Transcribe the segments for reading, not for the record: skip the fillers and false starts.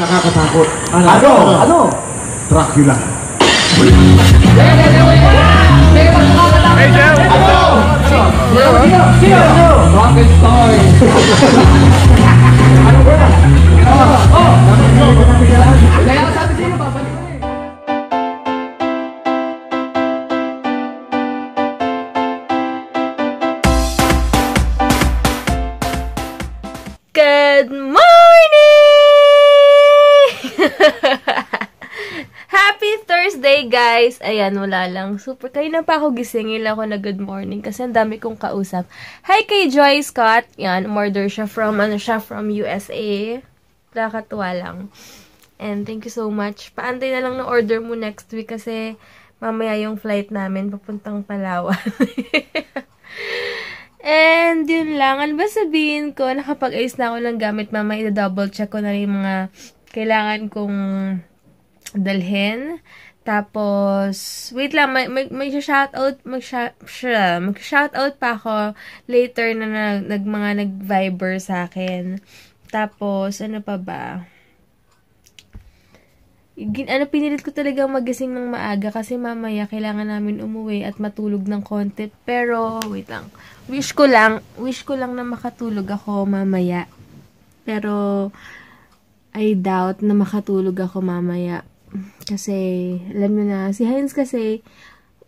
Nakakatakot. Ano? Ano? Dracula. Hey, Joe! Sino? Frankenstein! Ano ba? Kaya sabi sino, babalik ko eh. Good morning! Happy Thursday, guys! Ayan, wala lang. Super, kayo na pa ako gisingin ako na good morning kasi ang dami kong kausap. Hi kay Joy Scott. Yan, umorder siya from, from USA. Nakakatuwa lang. And thank you so much. Paantay na lang ng order mo next week kasi mamaya yung flight namin papuntang Palawan. And yun lang. Ano ba sabihin ko? Nakapag-ayos na ako ng gamit. Mamaya i-double check ko na yung mga kailangan kong dalhin. Tapos, wait lang. May shoutout. Mag-shoutout pa ako later na mga nag-Viber sa akin. Tapos, ano pa ba? Pinilit ko talaga magising ng maaga kasi mamaya kailangan namin umuwi at matulog ng konti. Pero, wait lang. Wish ko lang na makatulog ako mamaya. Pero, I doubt na makatulog ako mamaya. Kasi, alam mo na, si Heinz kasi,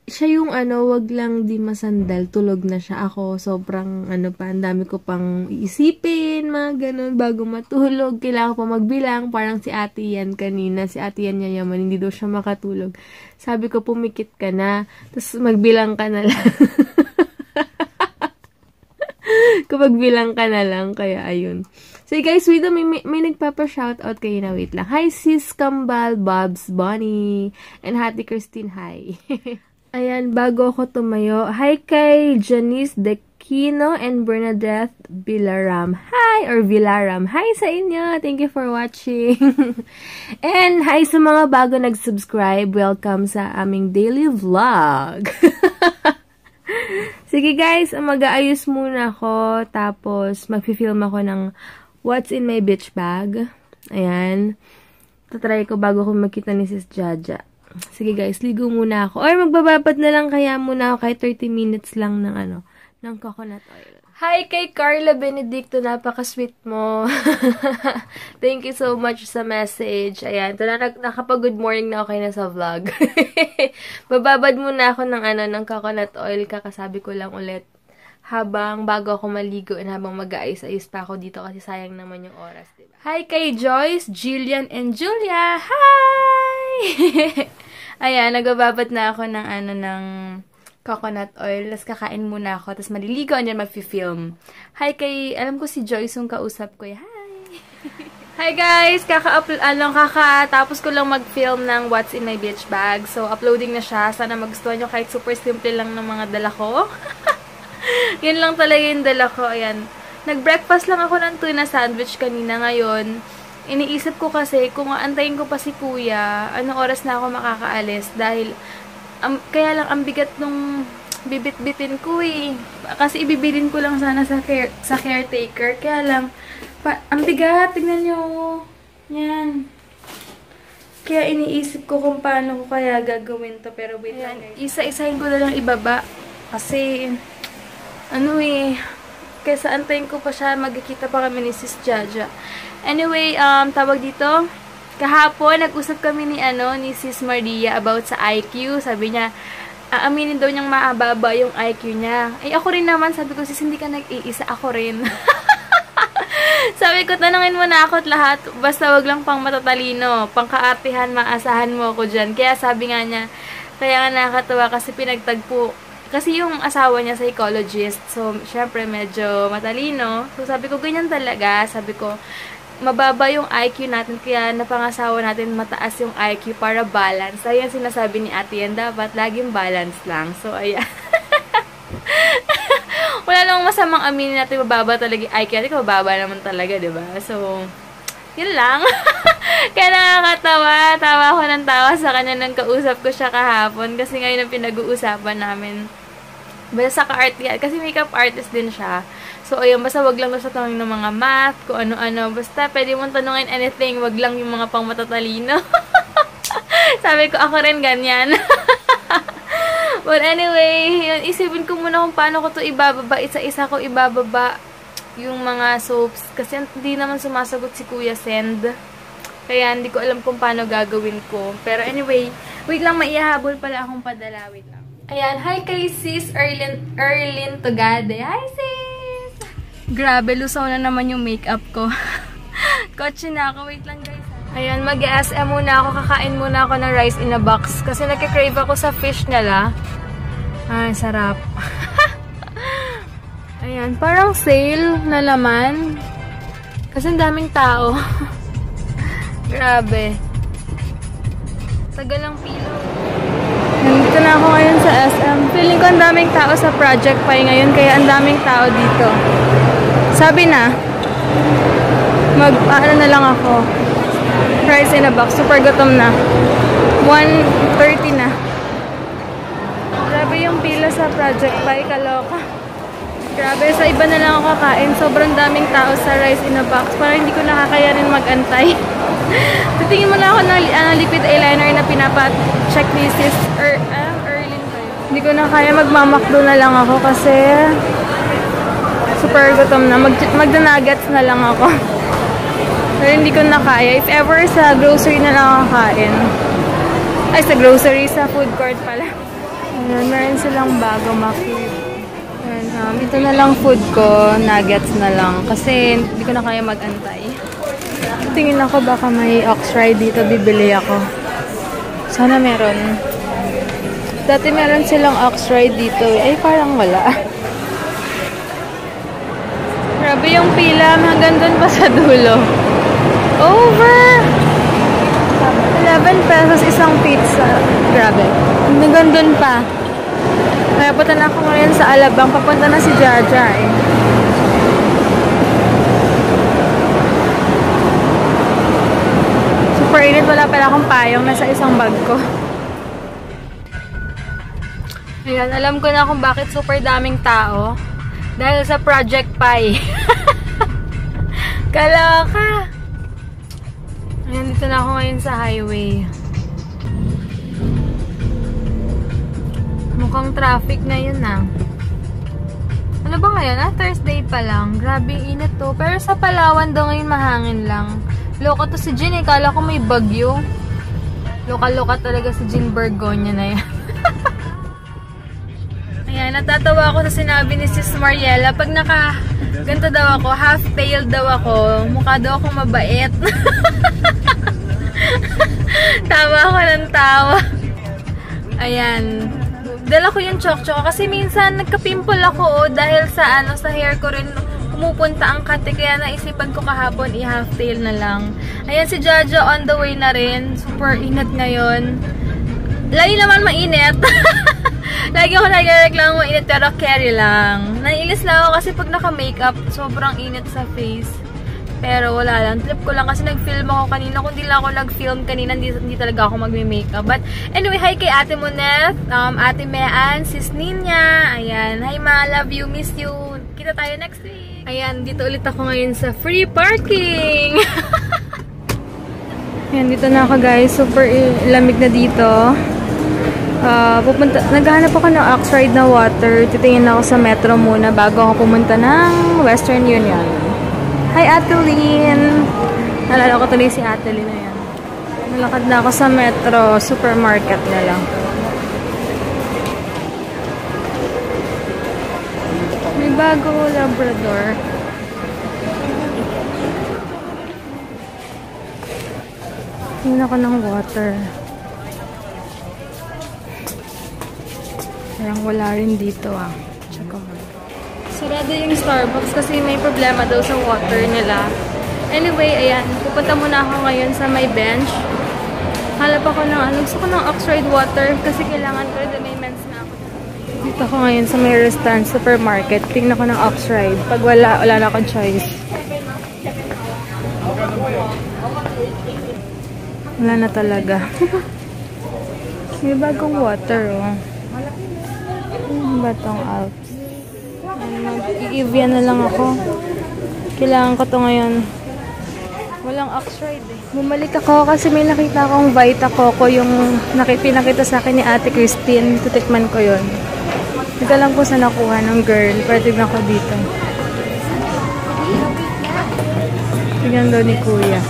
siya yung wag lang di masandal, tulog na siya. Ako, sobrang, ang dami ko pang iisipin, mga ganun, bago matulog. Kailangan pa magbilang, parang si ate yan kanina, si ate yan yayaman, hindi daw siya makatulog. Sabi ko, pumikit ka na, tapos magbilang ka na lang. Kapag bilang ka na lang, kaya ayun. So guys, wait, may nagpapa-shoutout kayo na, wait lang. Hi sis Kambal, Bobs, Bonnie, and Hati Christine, hi. Ayan, bago ako tumayo, hi kay Janice Dequino and Bernadette Villaram. Hi, or Villaram. Hi sa inyo. Thank you for watching. And hi sa mga bago nag-subscribe. Welcome sa aming daily vlog. Sige guys, mag-aayos muna ako. Tapos, mag-film ako ng what's in my bitch bag. Ayan. Tatry ko bago ko makita ni Sis Jaja. Sige guys, ligo muna ako. Or magbababad na lang kaya muna ako kahit 30 minutes lang ng ng coconut oil. Hi kay Carla Benedicto, napaka-sweet mo. Thank you so much sa message. Ayan, ito na nakapag-good morning na ako kayo na sa vlog. Bababad muna ako ng coconut oil, kakasabi ko lang ulit. Bago ako maligo and habang mag-aayos-ayos pa ako dito kasi sayang naman yung oras, diba? Hi kay Joyce, Jillian, and Julia. Hi! Ayan, nagbababad na ako ng coconut oil. Tapos kakain muna ako. Tapos maliligo, andyan mag-film. Hi kay, alam ko si Joyce yung kausap ko. Hi! Hi guys! Kakatapos ko lang mag-film ng What's in my bitch bag. So, uploading na siya. Sana magustuhan nyo kahit super simple lang ng mga dala ko. Yan lang talaga yung dala ko. Ayan. Nag-breakfast lang ako ng tuna sandwich kanina. Ngayon, iniisip ko kasi kung aantayin ko pa si kuya, anong oras na ako makakaalis. Dahil, kaya lang ang bigat nung bibit-bitin ko eh. Kasi ibibilin ko lang sana sa caretaker. Kaya lang, ang bigat. Tignan nyo. Yan. Kaya iniisip ko kung paano ko kaya gagawin to. Pero wait lang. Isa-isahin ko na lang ibaba. Kasi, kaysa antayin ko pa siya, magkikita pa kami ni Sis Jaja. Anyway, tawag dito, kahapon, nag-usap kami ni Sis Maria about sa IQ. Sabi niya, aaminin daw niyang maababa yung IQ niya. Ako rin naman, sabi ko, sis, hindi ka nag-iisa, ako rin. Sabi ko, tanungin mo na ako at lahat, basta wag lang pang matatalino, pang kaartihan, maasahan mo ako dyan. Kaya sabi nga niya, kaya nga nakakatawa kasi pinagtagpo. Kasi yung asawa niya, psychologist. So, syempre, medyo matalino. So, sabi ko, ganyan talaga. Sabi ko, mababa yung IQ natin, kaya napangasawa natin mataas yung IQ para balance. Ayan sinasabi ni ate yan, dapat laging balance lang. So, ayan. Wala namang masamang aminin natin, mababa talaga yung IQ natin, mababa naman talaga, diba? So, yun lang. Kaya nakakatawa. Tawa ako ng tawa sa kanya nang kausap ko siya kahapon. Kasi ngayon ang pinag-uusapan namin. Basta sa ka-art, kasi makeup artist din siya. So, ayun, basta wag lang sa tanongin ng mga math, kung ano-ano. Basta, pwede mong tanongin anything, wag lang yung mga pang matatalino. Sabi ko, ako rin ganyan. But anyway, yun, isipin ko muna kung paano ko to ibababa. Isa-isa ko ibababa yung mga soaps. Kasi hindi naman sumasagot si Kuya Send. Kaya hindi ko alam kung paano gagawin ko. Pero anyway, wait lang, maihahabol pala akong padala. Wait lang. Ayan, hi kay sis Erlin Tugade. Hi sis! Grabe, lusaw na naman yung makeup ko. Kotse na ako. Wait lang guys. Ayan, mag-SM muna ako. Kakain muna ako ng rice in a box. Kasi nagkikrave ako sa fish nila. Ay, sarap. Ayan, parang sale na laman. Kasi ang daming tao. Grabe. Tagal ng pila. Nandito na ako ngayon sa SM. Feeling ko ang daming tao sa Project Pi ngayon, kaya ang daming tao dito. Sabi na, ano na lang ako. Rice in a box. Super gutom na. 1:30 na. Grabe yung pila sa Project Pi. Kaloka. Grabe, sa iba na lang ako kakain. Sobrang daming tao sa rice in a box. Parang hindi ko nakakayanin mag-antay. Titingin mo na ako ng liquid eyeliner na pinapa-check ni sis Erlin pa yun. Hindi ko na kaya, magmamakdo na lang ako kasi super gutom na. Magda-nuggets na lang ako. Pero hindi ko na kaya. If ever sa grocery na lang ako kain. Ay, sa grocery, sa food court pala. Ayan, meron silang bago McRib. Ito na lang food ko, nuggets na lang. Kasi hindi ko na kaya mag-antay. Tingin ako baka may ox-ride dito, bibili ako. Sana meron. Dati meron silang ox-ride dito. Eh, parang wala. Grabe yung pila. Hanggang dun pa sa dulo. Over! 11 pesos isang pizza. Grabe. Hanggang dun pa. Kaya punta na ako ngayon sa Alabang. Papunta na si Jaja eh. Super init. Wala pala akong payong. Nasa isang bag ko. Ayan. Alam ko na kung bakit super daming tao. Dahil sa Project Pi. Kaloka! Ayan. Dito na ako ngayon sa highway. Mukhang traffic na yun na. Ano ba ngayon? Thursday pa lang. Grabe init to. Pero sa Palawan daw ngayon mahangin lang. Loka to si Jean eh. Kala ko may bagyo. Loka-loka talaga si Jean Bergonia na yan. Ayan, natatawa ako sa sinabi ni Sis Mariela. Pag ganito daw ako, half-tailed daw ako, mukha daw ako mabait. Tawa ako ng tawa. Ayan. Dala ko yung chok-chok kasi minsan nagka-pimple ako dahil sa sa hair ko rin pumupunta ang kate, kaya naisipan ko kahapon i-half tail na lang. Ayan si Jaja on the way na rin. Super init ngayon. Lagi naman mainit. Lagi ako nagreklamo mainit pero carry lang. Naiinis lang ako kasi pag naka-makeup sobrang init sa face. Pero wala lang. Trip ko lang kasi nag-film ako kanina. Kung di lang ako nag-film kanina, hindi talaga ako mag-makeup. But anyway, hi kay Ate Moneth, Ate Mean, Sis Ninya. Ayan. Hi ma, love you, miss you. Kita tayo next week. Ayan, dito ulit ako ngayon sa free parking. Ayan, dito na ako guys. Super lamig na dito. Naghahanap ako ng ox-ride na water. Titingin ako sa metro muna bago ako pumunta ng Western Union. Hi, Ate Lynn! Nalala ko tuloy si Ate Lynn na yan. Nalakad na ako sa metro. Supermarket na lang. May bago Labrador. Tingnan ako ng water. Parang wala rin dito ah. Tsaka mo. Sarado yung Starbucks kasi may problema daw sa water nila. Anyway, ayan. Pupunta muna ako ngayon sa may bench. Halap ako ng gusto ko ng ox-ride water kasi kailangan ko rin. May mens na ako. Dito ako ngayon sa may restaurant supermarket. Tingnan ko ng ox-ride. Pag wala na akong choice. Wala na talaga. May bagong water oh. Ano ba itong Alps? Mag-i-Evian na lang ako. Kailangan ko to ngayon. Walang Oxride eh. Bumalik ako kasi may nakita akong Vita Coco yung pinakita sa akin ni Ate Christine. Tutikman ko yun. Hindi ko lang kung saan nakuha ng girl. Pero tignan ko dito. Tignan daw ni Kuya.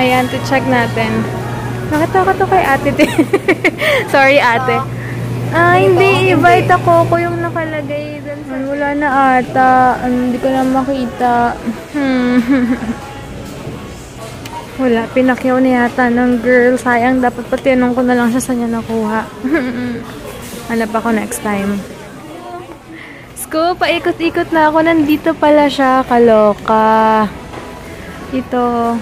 Ayan, to check natin. Nakita ko to kay Ate. Sorry, Ate. Hindi. Vita Coco yung nakalagay dun. Wala na ata. Hindi ko na makita. Wala. Pinakyaw na yata ng girl. Sayang. Dapat patinong ko na lang siya saan niya nakuha. Hanap ako next time. Sko, paikot-ikot na ako. Nandito pala siya. Kaloka. Ito.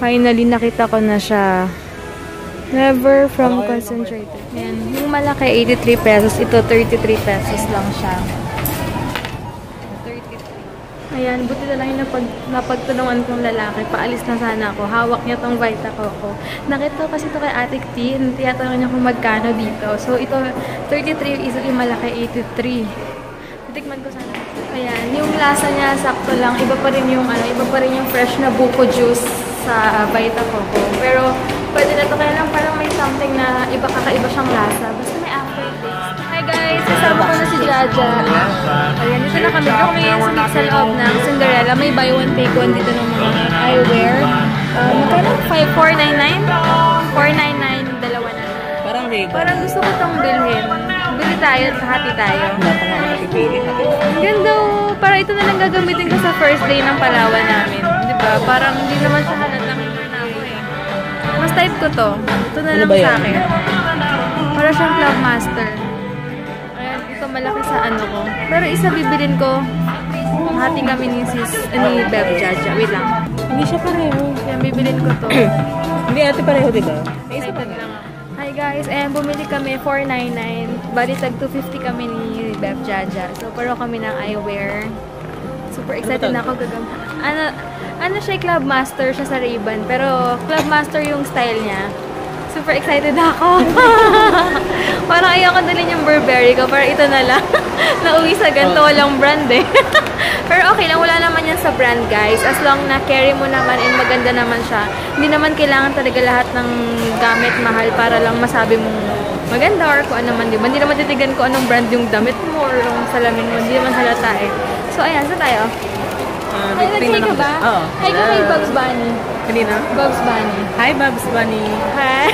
Finally, nakita ko na siya. Never from concentrated. Ayan. Yung malaki, 83 pesos. Ito, 33 pesos lang siya. 33. Ayan, buti na lang yung napagtulungan kong lalaki. Paalis na sana ako. Hawak niya tong Vita Coco. Nakita ko kasi ito kay Ate Tin. Tiyatanong niya kung magkano dito. So, ito, 33 is yung malaki, 83. Titikman ko sana. Ayan, yung lasa niya, sakto lang. Iba pa rin yung fresh na buko juice sa Vita Coco. Pero, pwede na ito. Kaya lang parang may something na kakaiba siyang lasa. Basta may aftertaste. Hi guys! Kasama ko na si Jaja. Ayan, dito na kami. Dito kami ngayon sa loob ng Cinderella. May buy one take one dito ng mga eyewear. Magkano? 499? 499, dalawa na. Parang gusto ko itong bilhin. Bili tayo, hati tayo. Ganda. Parang ito na lang gagamitin ko sa first day ng Palawan namin. Diba? Parang hindi naman siya halatang ito na ako eh. Mas type ko to. Ito na lang sa akin. Para siyang Club Master. Ayan, ito malaki sa ano ko. Pero isa bibilin ko. Hati kami ni Beb Jaja. Wait lang. Hindi siya pareho. Ayan, bibilin ko to. Hindi ate pareho, diba? May isa pa lang. Hi guys, ayan, bumili kami 499. Bali, tag 250 kami ni Beb Jaja. So, paro kami ng eyewear. Super excited na ako gagamit. Ano siya, Club Master siya sa Ray-Ban. Pero, Club Master yung style niya. Super excited ako. Parang ayoko dalhin yung Burberry ko. Parang ito na lang. Nauwi sa ganito, walang brand eh. Pero okay lang, wala naman yan sa brand guys. As long na carry mo naman and maganda naman siya. Hindi naman kailangan talaga lahat ng gamit mahal para lang masabi mong maganda or kung ano man. Diba? Hindi naman titigan ko anong brand yung damit mo or yung salamin mo. Hindi naman halata eh. So ayan, saan tayo? Ay, nag-say ka ba? Oo. Hi ka kay Bugs Bunny. Kanina? Bugs Bunny. Hi, Bugs Bunny. Hi.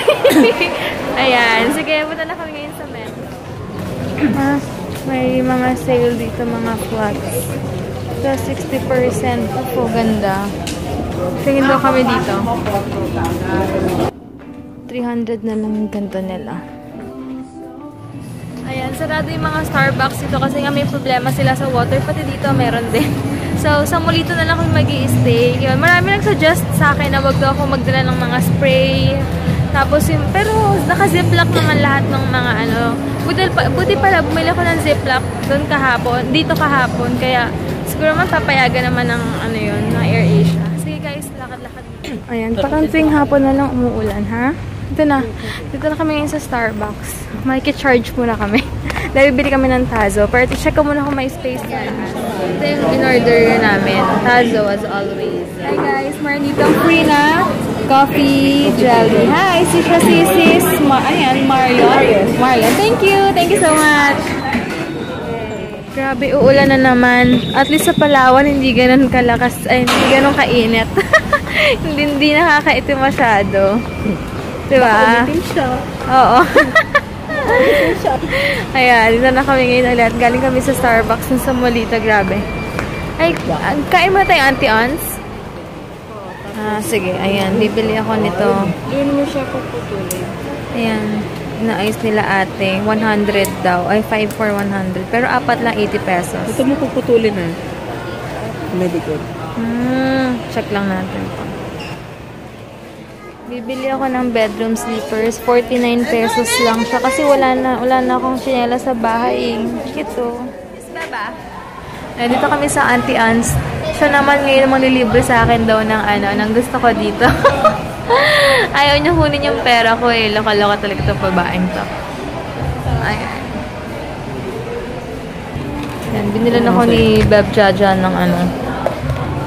Ayan. Sige, punta na kami ngayon sa Met. May mga sale dito, mga flags. So, 60% off. Ganda. Tingin daw kami dito. 300 na lang yung ganito nila. Ayan, sarado yung mga Starbucks dito kasi nga may problema sila sa water. Pati dito meron din. So, sa Molito na lang kami mag-i-stay. Marami nag-suggest sa akin na wag daw ako magdala ng mga spray. Tapos yung, pero naka-ziplock naman lahat ng mga ano. Buti pala, bumili ako ng ziplock doon kahapon, dito kahapon. Kaya siguro man papayagan naman ng ano yun, ng AirAsia. Sige guys, lakad-lakad. Ayan, pakanting hapon na lang umuulan, ha? Dito na kami ngayon sa Starbucks. Makikicharge muna kami. Dahil bibili kami ng Tazo. Pero check ko muna kung may space na. Ito yung in-order namin. Tazo as always. Hi guys, meron ditong free na coffee jelly. Hi, si sis. Ayan, Marlon. Thank you so much. Grabe, uulan na naman. At least sa Palawan, hindi ganun kalakas. Ay, hindi ganun kainit. hindi nakakaitim masyado. Diba? Oo. Ayan, dito na kami ngayon ulit. Galing kami sa Starbucks sa Molito. Grabe. Ay, kain mo tayo, Auntie Ons? Sige. Ayan, bibili ako nito. Doon mo siya puputulin. Ayan. Inaayos nila ate. 100 daw. Ay, 5 for 100. Pero apat lang 80 pesos. Ito mo puputulin na. Medicare. Check lang natin. Bibili ako ng bedroom slippers. 49 pesos lang siya. Kasi wala na akong sinela sa bahay. Ito. Baba? Dito kami sa Auntie Ans. Siya naman ngayon manlilibre sa akin daw ng gusto ko dito. Ayaw niya kunin yung pera ko eh. Loka-loka talaga itong babaeng to. Ayan. Yan, binilan ako ni Beb Jaja ng ano.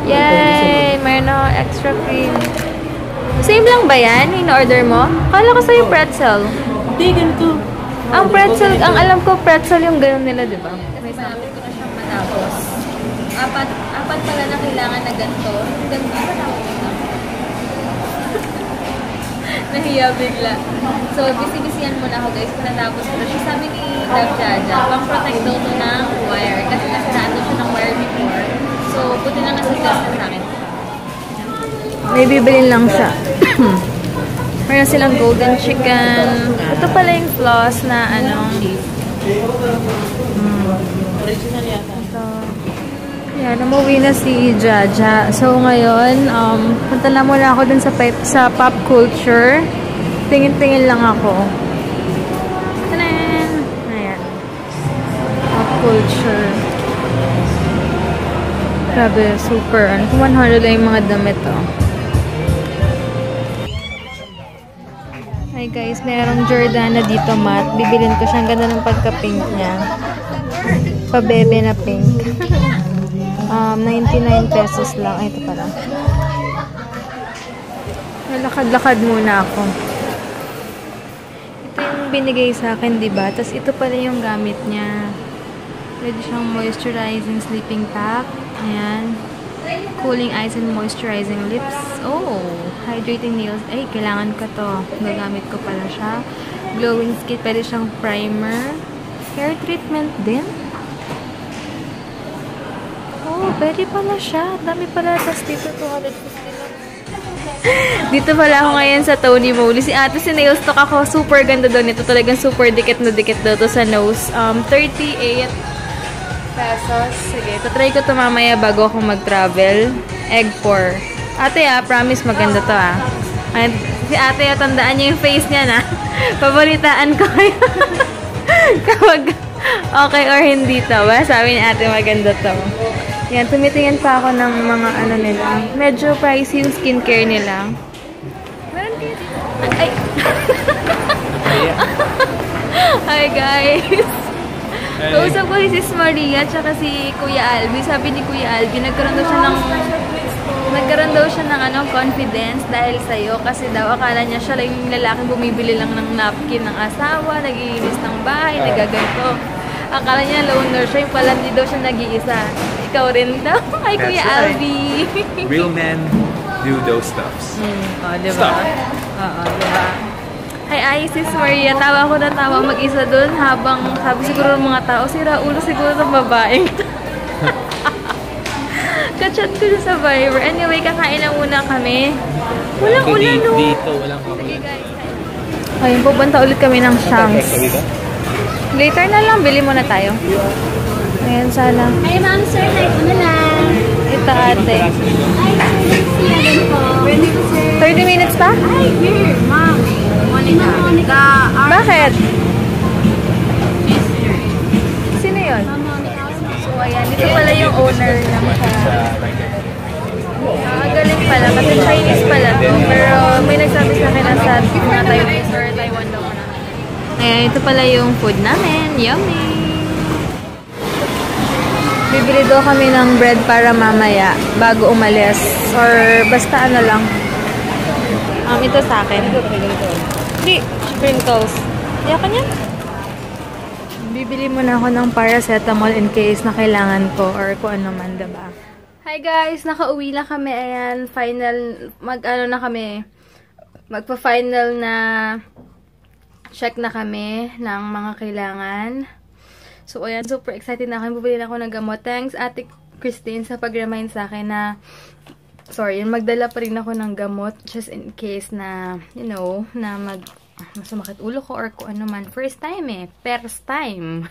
Yay! Mayroon ako extra cream. Same lang ba yan? In-order mo? Kala ko sa'yo pretzel. Hindi, ganito. Ang pretzel, ang alam ko pretzel yung gano'n nila, di ba? May malapit ko na siyang matapos. Apat pala na kailangan na ganito. Ganito ba tawag ito? Nahiya bigla. So, busy-busyan muna ako guys. Pinatapos ko na siya. Sabi ni Dab Jaja, pang-protect daw to ng wire. Kasi nasiraan daw siya ng wire before. So, buti na nga sa akin. May bibilin lang siya. Meron silang golden chicken. Ito pala yung floss na ano. Original yata. Ito. Yan, umuwi na si Jaja. So, ngayon, punta na muna ako dun sa pop culture. Tingin-tingin lang ako. Tanan! Ayan. Pop culture. Grabe, super. 100 lang yung mga damit, oh. Hi guys, mayroong Jordana dito matte. Bibilin ko siya. Ang ganda ng pagka-pink niya. Pa-bebe na pink. 99 pesos lang. Ay, ito pala. Lakad-lakad muna ako. Ito yung binigay sa akin, diba? Tapos ito pala yung gamit niya. Pwede siyang moisturizing sleeping pack. Ayan. Cooling eyes and moisturizing lips. Oh, hydrating nails. Ay, kailangan ko to. Gagamit ko pala siya. Glowing skin. Pwede siyang primer. Hair treatment din. Oh, pwede pala siya. Dami pala. Tapos dito, 250 lang. Dito pala ako ngayon sa Tony Moly. Si ate, si nails talk ako. Super ganda daw nito. Talagang super dikit na dikit daw to sa nose. 38 pesos. Sige, tatry ko ito mamaya bago ako mag-travel. Egg pour. Ate, promise maganda to, And si ate, tandaan niyo yung face niya, na. Pabalitaan ko kayo. Kapag okay or hindi to, ba? Sabi ni ate, maganda to. Yan, tumitingin pa ako ng mga ano nila. Medyo pricey yung skincare nila. Meron dito. Ay! Hi, guys! Kausap ko si Sis Maria tsaka si Kuya Albi. Sabi ni Kuya Albi, nagkaroon daw siya ng confidence dahil sa'yo. Kasi daw, akala niya siya lang yung lalaki bumibili lang ng napkin ng asawa, nagiinis ng bahay, nagaganto. Akala niya loner siya, yung pala hindi daw siya nag-iisa. Ikaw rin daw. Ay, Kuya Albi. Real men do those stuffs. Diba? Oo, diba? Hi, Sis Maria. Tawa ko na tawa mag-isa dun habang sabi siguro ng mga tao, sira ulo siguro ng babaeng. Kachat ko sa Viber. Anyway, kakain na muna kami. Walang ulan, no? Dito, walang ulan. Sige, guys. Ayun, pupunta ulit kami ng Shanks. Later na lang, bili muna tayo. Ayan, sana. Ay, ma'am, sir, like, ano lang? Ito, ate. Ay, sir, po. 30 minutes pa? Ay, here, ma'am. Monica. Bakit? Sino yun? So, ayan. Dito pala yung owner ng galing pala. Kasi Chinese pala to. Pero may nagsabi sa akin na sa Taiwanese or Taiwan daw na. Ayan, ito pala yung food namin. Yummy! Bibili daw kami ng bread para mamaya bago umalis. Or basta ano lang. Ito sa akin. Hindi, sprinkles. Yakan yan. Bibili muna ako ng paracetamol in case na kailangan ko or kung ano man, diba? Hi guys! Nakauwi na kami. Ayan, final, magpa-final na check na kami ng mga kailangan. So, ayan, super excited na ako. Bubili na ako ng gamot. Thanks, Ate Christine, sa pag-remind sa akin na magdala pa rin ako ng gamot just in case na, you know, na sumakit ulo ko or kung ano man. First time. First time.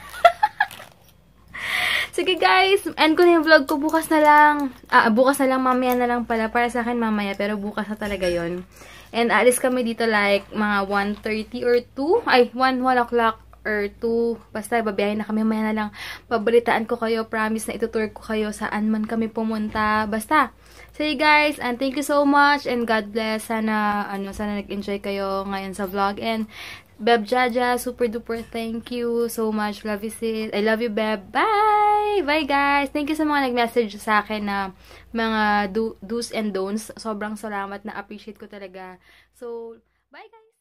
Sige guys, end ko na yung vlog ko. Bukas na lang. Bukas na lang, mamaya na lang pala. Para sa akin mamaya, pero bukas na talaga yon. And alis kami dito like mga 1:30 or 2. Ay, 1 o'clock or 2. Basta, babiyahin na kami. Mamaya na lang. Pabalitaan ko kayo. Promise na itutour ko kayo saan man kami pumunta. Basta. Sige guys, and thank you so much. And God bless. Sana nag-enjoy kayo ngayon sa vlog. And Beb Jaja, super duper thank you so much. Love you sis. I love you Beb. Bye! Bye guys! Thank you sa mga nag-message sa akin na mga do's and don'ts. Sobrang salamat na appreciate ko talaga. So, bye guys!